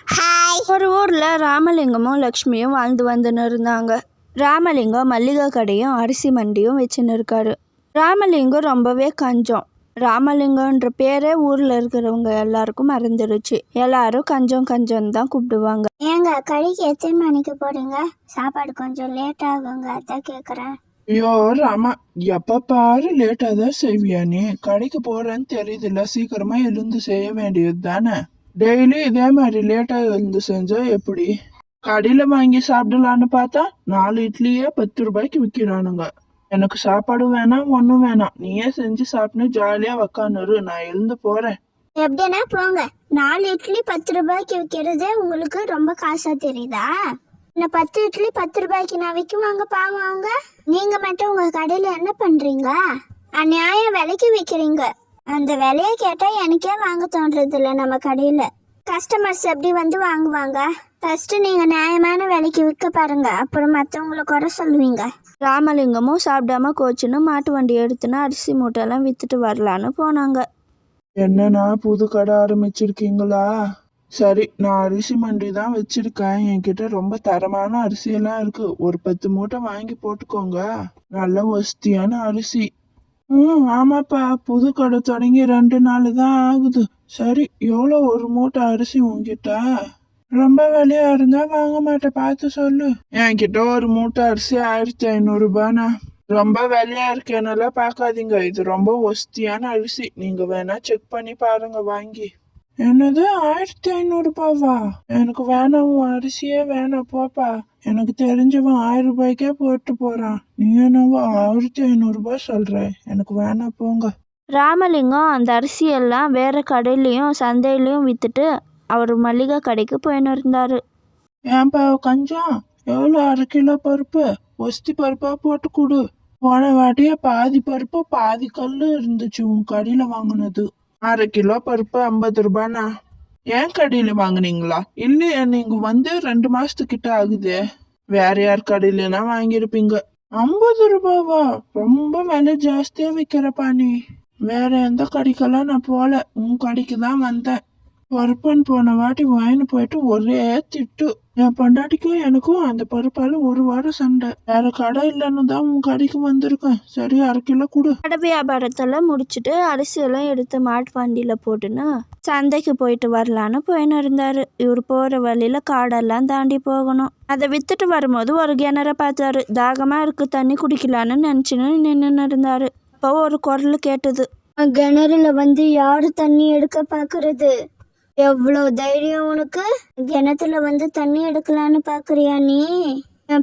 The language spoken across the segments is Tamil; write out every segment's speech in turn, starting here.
ஹாய். ஒரு ஊரில் ராமலிங்கமும் லக்ஷ்மியும் வாழ்ந்து வந்துன்னு இருந்தாங்க. ராமலிங்கம் மல்லிகை கடையும் அரிசி மண்டியும் வச்சுன்னு இருக்காரு. ராமலிங்கம் ரொம்பவே கஞ்சம். ராமலிங்கன்ற பேரே ஊரில் இருக்கிறவங்க எல்லாருக்கும் மறந்துடுச்சு. எல்லாரும் கஞ்சம் கஞ்சம் தான் கூப்பிடுவாங்க. ஏங்க கடைக்கு எத்தனை மணிக்கு போறீங்க? சாப்பாடு கொஞ்சம் லேட் ஆகுங்க, அதான் கேட்குறேன். ஐயோ ராமா, எப்ப பாரு லேட்டா தான் செய்வியா நீ? கடைக்கு போறேன்னு தெரியுதுல்ல, சீக்கிரமா எழுந்து செய்ய வேண்டியது தானே. டெய்லி இதே மாதிரி லேட்டா எழுந்து செஞ்சா எப்படி? கடையில வாங்கி சாப்பிடலான்னு பார்த்தா 4 இட்லியே 10 ரூபாய்க்கு விற்கிறானுங்க. எனக்கு சாப்பாடு வேணாம், ஒன்றும் வேணாம், நீயே செஞ்சு சாப்பிட்டு ஜாலியா உக்காந்துரு, நான் எழுந்து போறேன். எப்படின்னா போங்க. 4 இட்லி 10 ரூபாய்க்கு விற்கிறதே உங்களுக்கு ரொம்ப காசா தெரியுதா? இந்த 10 இட்லி 10 ரூபாய்க்கு நான் விற்குவாங்க பாவம் அவங்க. நீங்க மட்டும் உங்க கடையில என்ன பண்றீங்க? அநியாய விலைக்கு விற்கிறீங்க. அந்த விலையை கேட்டா எனக்கே வாங்க தோன்றது இல்லை. நம்ம கடையில கஸ்டமர்ஸ் எப்படி வந்து வாங்குவாங்க? ஃபர்ஸ்ட் நீங்க நியாயமான விலைக்கு விற்க பாருங்க, அப்புறம் மற்றவங்களை குறை சொல்லுவீங்க. ராமலிங்கமும் சாப்பிடாம கோச்சுன்னு மாட்டு வண்டி எடுத்துன்னு அரிசி மூட்டையெல்லாம் வித்துட்டு வரலான்னு போனாங்க. என்னன்னா புது கடை ஆரம்பிச்சிருக்கீங்களா? சரி, நான் அரிசி மண்டி தான் வச்சிருக்கேன். என்கிட்ட ரொம்ப தரமான அரிசியெல்லாம் இருக்கு. ஒரு 10 மூட்டை வாங்கி போட்டுக்கோங்க. நல்ல வசதியான அரிசி. ஆமாப்பா, புது கடை தொடங்கி 2 நாள் தான் ஆகுது. சரி, எவ்வளோ ஒரு மூட்டை அரிசி உங்ககிட்ட? ரொம்ப விலையா இருந்தா வாங்க மாட்டேன், பார்த்து சொல்லு. என்கிட்ட ஒரு மூட்டை அரிசி 1500 ரூபாண்ணா. ரொம்ப விலையா இருக்கேனெல்லாம் பார்க்காதீங்க, இது ரொம்ப வசதியான அரிசி. நீங்க வேணா செக் பண்ணி பாருங்க வாங்கி. என்னது 1500 ரூபாவா? எனக்கு வேணாம், உன் அரிசியே வேணாம், போப்பா. எனக்கு தெரிஞ்சவன் 1000 ரூபாய்க்கே போட்டு போறான். நீ என்னவோ 1500 ரூபாய் சொல்ற? எனக்கு வேணாம், போங்க. ராமலிங்கம் அந்த அரிசியெல்லாம் வேற கடையிலையும் சந்தையிலையும் வித்துட்டு அவர் மல்லிகை கடைக்கு போயின்னு இருந்தாரு. ஏன்பா கஞ்சம், எவ்வளோ 1/2 கிலோ பருப்பு ஒஸ்தி பருப்பா போட்டு கொடு. போன வாட்டியே பாதி பருப்பு பாதி கல்லு இருந்துச்சு உன் கடையில வாங்கினது. 1/2 கிலோ பருப்பு 50 ரூபாண்ணா. ஏன் கடையில வாங்குனீங்களா? இல்லையா, நீங்க வந்து 2 மாசத்துக்கிட்ட ஆகுதே. வேற யார் கடையிலனா வாங்கியிருப்பீங்க. 50 ரூபாவா? ரொம்ப விலை ஜாஸ்தியா விற்கிறப்பா நீ. வேற எந்த கடைக்கெல்லாம் நான் போல, உன் கடைக்கு தான் வந்தேன். பருப்புன்னு போன வாட்டி வாங்கின்னு போயிட்டு ஒரே திட்டு. என் பொண்டாட்டிக்கும் எனக்கும் அந்த பருப்பால 1 வாரம் சண்டை. வேற கடை இல்லைன்னு தான் உன் கடைக்கு வந்திருக்கேன். சரி, 1/2 கிலோ கொடு. கடை வியாபாரத்தெல்லாம் முடிச்சுட்டு அரிசியெல்லாம் எடுத்து மாட்டு வண்டியில் போட்டுன்னு சந்தைக்கு போயிட்டு வரலான்னு போயின்னு இருந்தாரு. இவர் போகிற வழியில் காடெல்லாம் தாண்டி போகணும். அதை வித்துட்டு வரும்போது ஒரு கிணற பார்த்தாரு. தாகமாக இருக்கு, தண்ணி குடிக்கலான்னு நினச்சின்னு நின்றுன்னு இருந்தாரு. அப்போ ஒரு குரல் கேட்டது. கிணறுல வந்து யாரு தண்ணி எடுக்க பாக்குறது? எவ்வளோ தைரியம் உனக்கு? கிணத்துல வந்து தண்ணி எடுக்கலான்னு பாக்குறியா நீ?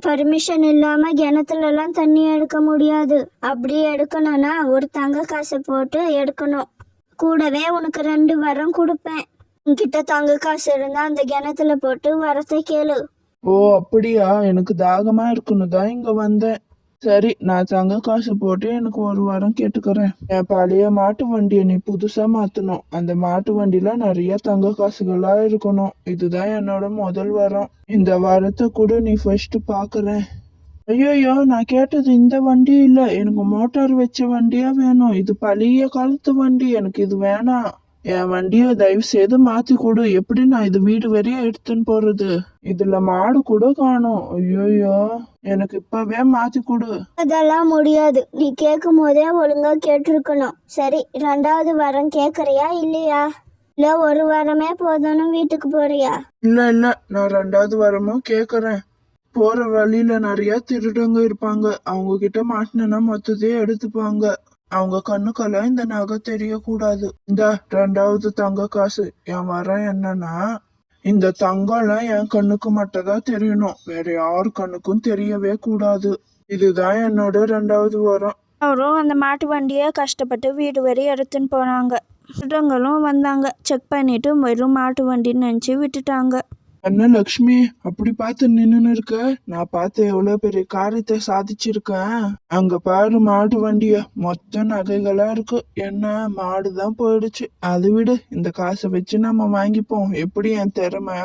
பர்மிஷன் இல்லாம கிணத்துல எல்லாம் தண்ணி எடுக்க முடியாது. அப்படி எடுக்கணும்னா ஒரு தங்க காசை போட்டு எடுக்கணும். கூடவே உனக்கு 2 வரம் கொடுப்பேன். உன்கிட்ட தங்க காசு இருந்தா அந்த கிணத்துல போட்டு வரத்தை கேளு. ஓ அப்படியா? எனக்கு தாகமா இருக்குன்னு தான் இங்க வந்தேன். சரி, நான் தங்க காசு போட்டு எனக்கு 1 வாரம் கேட்டுக்கிறேன். என் பழைய மாட்டு வண்டியை நீ புதுசா மாத்தணும். அந்த மாட்டு வண்டியில நிறைய தங்க காசுகளா இருக்கணும். இதுதான் என்னோட முதல் வாரம். இந்த வாரத்தை கூட நீ ஃபர்ஸ்ட் பாக்குறேன். ஐயோ, நான் கேட்டது இந்த வண்டி இல்ல, எனக்கு மோட்டார் வச்ச வண்டியா வேணும். இது பழைய காலத்து வண்டி, எனக்கு இது வேணாம். என் வண்டியை தயவு செய்து மாத்தி கொடு. எப்படி நான் இது வீடு வரையும் எடுத்துன்னு போறது? இதுல மாடு கூட காணும். ஐயோ, எனக்கு இப்பவே மாத்தி கொடு. அதெல்லாம் முடியாது. நீ கேட்கும் போதே ஒழுங்கா கேட்டிருக்கணும். சரி, 2வது வாரம் கேக்குறியா இல்லையா? இல்ல 1 வாரமே போதும்னு வீட்டுக்கு போறியா? இல்ல, நான் 2வது வாரமும் கேக்குறேன். போற வழியில நிறைய திருடங்க இருப்பாங்க. அவங்க கிட்ட மாட்டினா மொத்தத்தையும் எடுத்துப்பாங்க. அவங்க கண்ணுக்கெல்லாம் இந்த நகை தெரியக்கூடாது. இந்த 2வது தங்க காசு. என் வரம் என்னன்னா, இந்த தங்கம்லாம் என் கண்ணுக்கு மட்டும் தான் தெரியணும். வேற யார் கண்ணுக்கும் தெரியவே கூடாது. இதுதான் என்னோட 2வது வரம். அவரும் அந்த மாட்டு வண்டியை கஷ்டப்பட்டு வீடு வரை எடுத்துன்னு போனாங்க. திருடங்களும் வந்தாங்க. செக் பண்ணிட்டு வெறும் மாட்டு வண்டின்னு நினச்சி விட்டுட்டாங்க. என்ன லக்ஷ்மி, அப்படி பார்த்து நின்னுன்னு இருக்க? நான் பார்த்து எவ்வளவு பெரிய காரியத்தை சாதிச்சிருக்கேன். அங்க பாரு மாட்டு வண்டிய, மொத்த நகைகளா இருக்கு. என்ன, மாடுதான் போயிடுச்சு. அது விடு, இந்த காசை வச்சு நம்ம வாங்கிப்போம். எப்படி என் திறமை?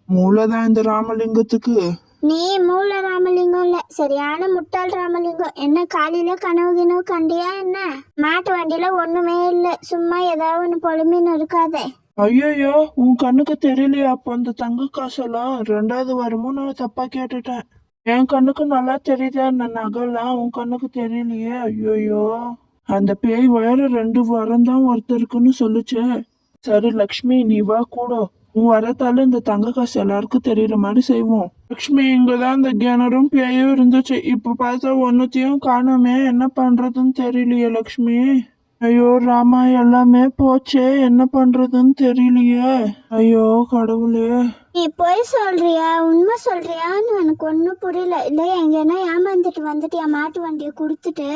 மூளைதான் இந்த ராமலிங்கத்துக்கு. நீ மூல ராமலிங்கம் இல்ல, சரியான முட்டாள் ராமலிங்கம். என்ன காலையில கனவு கண்டியா என்ன? மாட்டு வண்டியில ஒண்ணுமே இல்ல, சும்மா ஏதாவது ஒண்ணு பொழுமின்னு இருக்காதே. ஐயோ, உன் கண்ணுக்கு தெரியலையா அப்போ அந்த தங்க காசெல்லாம்? 2வது வாரமும் நான் தப்பா கேட்டுட்டேன். என் கண்ணுக்கு நல்லா தெரியுதா அந்த நகைலாம்? உன் கண்ணுக்கு தெரியலையே. ஐயோ, அந்த பேய் வேற 2 வாரம் தான் ஒருத்தருக்குன்னு சொல்லுச்சே. சரி லக்ஷ்மி, நீ வா கூட. உன் வரத்தால இந்த தங்க காசு எல்லாருக்கும் தெரியற மாதிரி செய்வோம். லக்ஷ்மி, இங்கதான் இந்த கிணறும் பேயும் இருந்துச்சு. இப்ப பார்த்தா ஒன்னுத்தையும் காணோமே. என்ன பண்றதுன்னு தெரியலையே லக்ஷ்மி. ஐயோ ராமா, எல்லாமே போச்சே. என்ன பண்றதுன்னு தெரியலையே. ஐயோ கடவுளே. நீ போய் சொல்றியா உண்மை சொல்றியான்னு எனக்கு ஒன்றும் புரியல. இல்லை எங்கன்னா ஏமாந்துட்டு வந்துட்டியா மாட்டு வண்டியை கொடுத்துட்டு?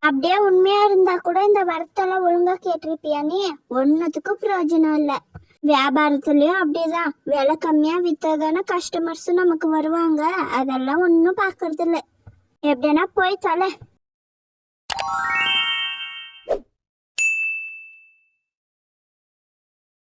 அப்படியே உண்மையா இருந்தா கூட இந்த வரத்தெல்லாம் ஒழுங்கா கேட்டிருப்பியா நீ? ஒன்றுத்துக்கும் பிரயோஜனம் இல்லை. வியாபாரத்துலயும் அப்படிதான், விலை கம்மியா வித்தாதானே கஸ்டமர்ஸ் நமக்கு வருவாங்க. அதெல்லாம் ஒன்றும் பார்க்கறது இல்லை. எப்படின்னா போய் தொலை.